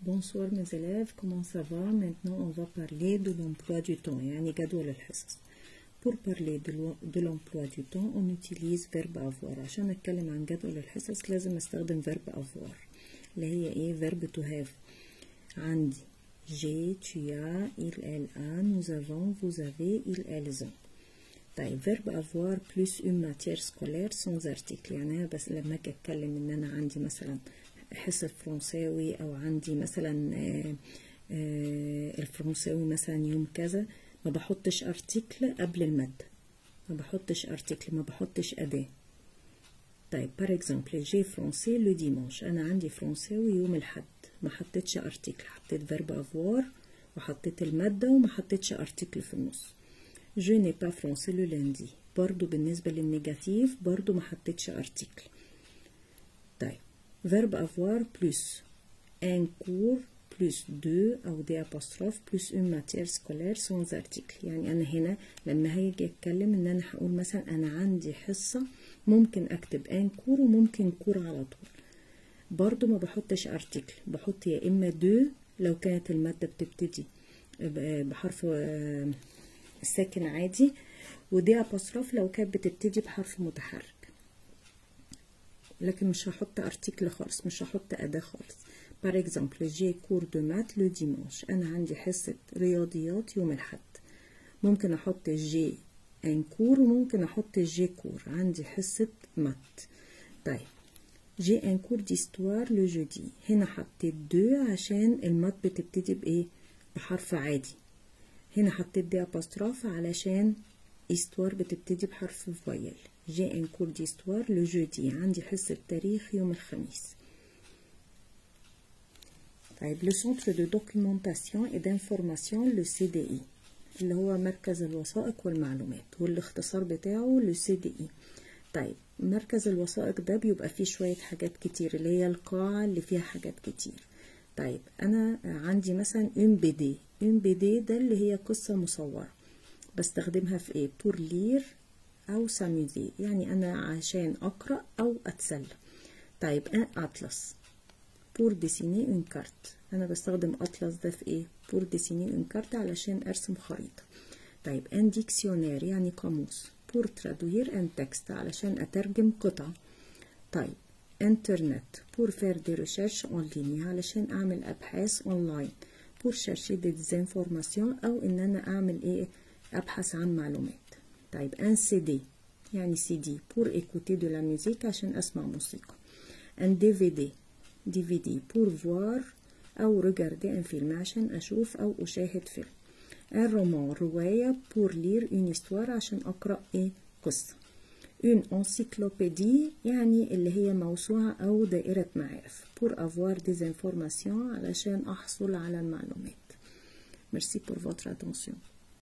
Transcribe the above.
Bonsoir mes élèves, comment ça va? Maintenant on va parler de l'emploi du temps, يعني جدول الحصص. Pour parler de l'emploi du temps on utilise verbe avoir. عشان نتكلم عن جدول الحصص لازم استخدم verbe avoir اللي هي ايه؟ verbe to have. عندي j'ai, tu as, il, elle a, nous avons, vous avez, ils, elles ont. طيب verbe avoir plus une matière scolaire sans article، يعني أنا بس لما أجي أتكلم إن أنا عندي مثلا حصة فرنساوي أو عندي مثلا الفرنساوي مثلا يوم كذا، ما بحطش ارتيكل قبل المادة، ما بحطش ارتيكل، ما بحطش أداة. طيب par exemple j'ai français le dimanche، أنا عندي فرنساوي يوم الحد، ما حطيتش ارتيكل، حطيت verbe avoir وحطيت المادة وما حطيتش ارتيكل في النص. je n'ai pas français le lundi، برضو بالنسبة للنيجاتيف برضو ما حطيتش ارتيكل. طيب verbe avoir plus un cours plus deux أو des apostrophes plus une matière scolaire sans article، يعني أنا هنا لما هاجي أتكلم إن أنا هقول مثلا أنا عندي حصة، ممكن أكتب un cours وممكن cours على طول، برضو ما بحطش article، بحط يا إما deux لو كانت المادة بتبتدي بحرف الساكن عادي، ودي apostrophe لو كانت بتبتدي بحرف متحرك، لكن مش هحط ارتيكل خالص، مش هحط أداة خالص. par exemple j'ai cours de maths le dimanche، أنا عندي حصة رياضيات يوم الأحد، ممكن أحط j'ai un cours وممكن أحط j'ai cours، عندي حصة مات. طيب j'ai un cours d'histoire le jeudi، هنا حطيت deux عشان المات بتبتدي بإيه؟ بحرف عادي، هنا حطيت دي apostrophe علشان histoire بتبتدي بحرف فويل. j'ai un cours d'histoire le jeudi، عندي حصة تاريخ يوم الخميس. طيب le centre de documentation et d'information le CDI، اللي هو مركز الوثائق والمعلومات، والاختصار بتاعه le CDI. طيب مركز الوثائق ده بيبقى فيه شوية حاجات كتير، اللي هي القاعة اللي فيها حاجات كتير. طيب أنا عندي مثلا une BD ده اللي هي قصة مصورة، بستخدمها في ايه؟ pour lire أو s'amuser، يعني أنا عشان أقرأ أو أتسلى. طيب un atlas pour dessiner une carte، أنا بستخدم أطلس ده في إيه؟ pour dessiner une carte علشان أرسم خريطة. طيب un dictionnaire يعني قاموس pour traduire un texte علشان أترجم قطعة. طيب internet pour faire des recherches en ligne علشان أعمل أبحاث online، pour chercher des informations أو إن أنا أعمل إيه؟ أبحث عن معلومات. طيب un CD يعني CD pour écouter de la musique عشان أسمع موسيقى. un DVD pour voir أو regarder un film عشان أشوف أو أشاهد فيلم. un roman رواية pour lire une histoire عشان أقرأ إيه؟ قصة. une encyclopédie يعني اللي هي موسوعة أو دائرة معارف pour avoir des informations علشان أحصل على المعلومات. Merci pour votre attention.